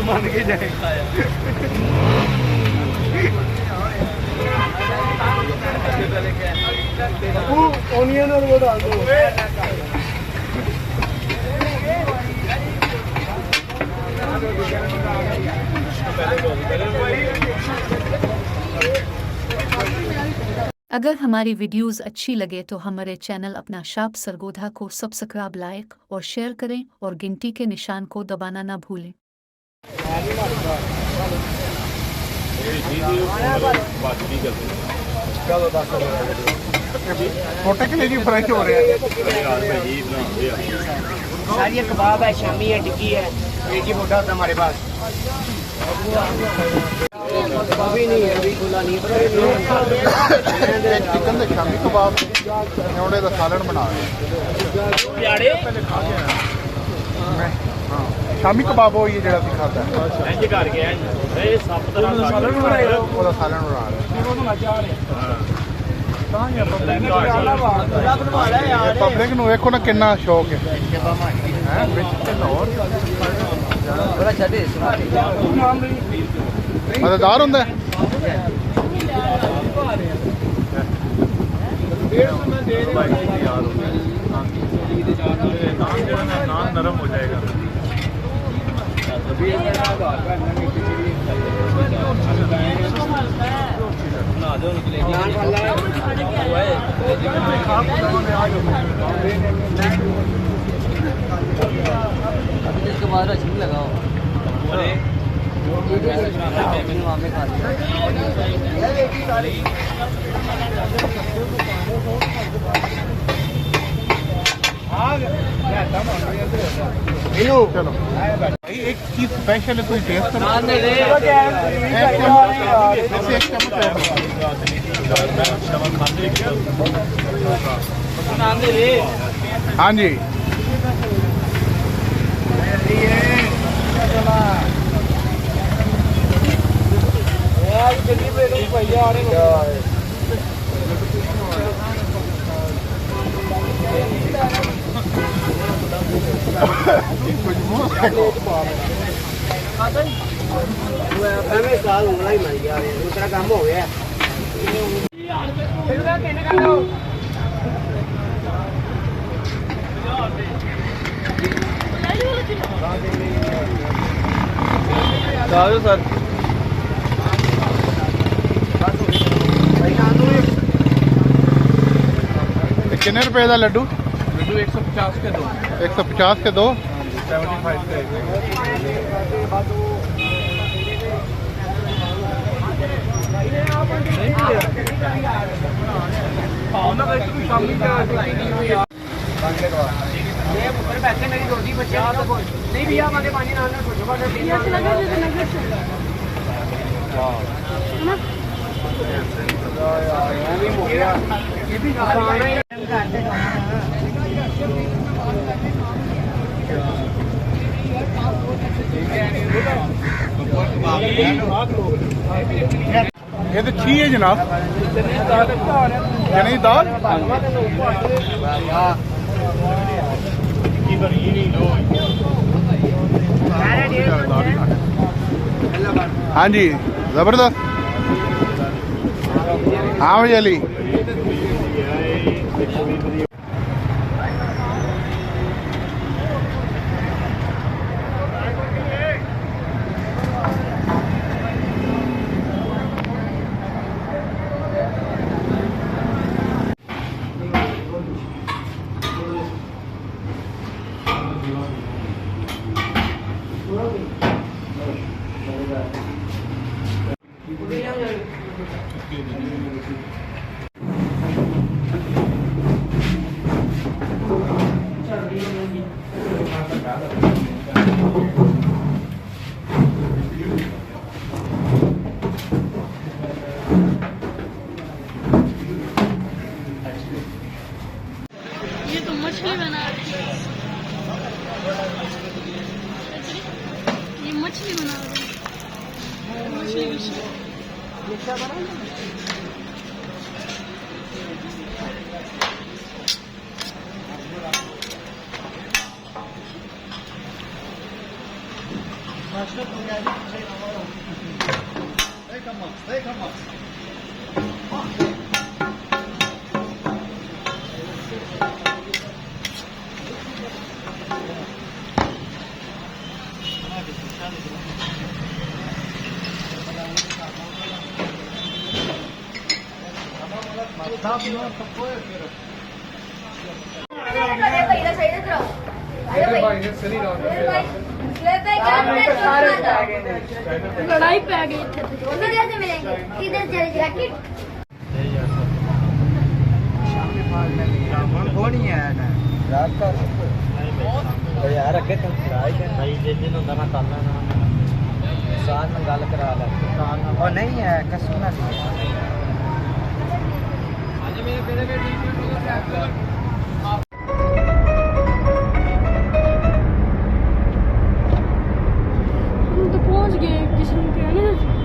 मान के जाएगा ओनियन और वो डाल दो। अगर हमारी वीडियोस अच्छी लगे तो हमारे चैनल अपना शाप सरगोधा को सब्सक्राइब, लाइक और शेयर करें और घंटी के निशान को दबाना ना भूलें। छोटे के लिए फ्रेश हो रहे हैं। सर ये कबाब है, शामी है, टिक्की है, एक ही बोटा होता हमारे पास। अभी नहीं है, अभी खुला नहीं चिकन दे शामी कबाब न्योड़े का सालन बना शामी कबाब हो ये जड़ा सिखाता है इंज करके ए सब तरह सालन बनाया ਉਹਦਾ ਸਾਲਣ ਬਣਾ ਰਿਹਾ ਪਬਲਿਕ ਨੂੰ ਵੇਖੋ ਨਾ ਕਿੰਨਾ ਸ਼ੌਕ ਹੈ ਵਿੱਚ ਤੇ ਲਾਹੌਰ ਬੜਾ ਛੱਡੇ ਮਜ਼ੇਦਾਰ ਹੁੰਦਾ ਹੈ नान नरम हो जाएगा लगाओ चलो एक चीज स्पेशल है कोई टेस्ट हाँ जी साल उंगला ही मर गया दूसरा काम हो गया सर कितने रुपए का लड्डू? लड्डू 150 के दो। 150 के दो। 75 के पैसे मेरी रोटी बच्चे नहीं भैया हमारे पानी ना ये तो छी है जनाब चने की दाल हाँ जी जबरदस्त हाँ भाई अली ये तो मछली बना रही है, ये मछली बना रही है, मछली लड़ाई पे आ गई थे किधर से मिलेंगे किधर चले जैकेट कौन ही है ना रात का यार रखे तुम भाई जिस दिन होता मैं कर लेना साथ में गल करा ले और नहीं है कसम ना हम तो पहुंच गए किस्म के है ना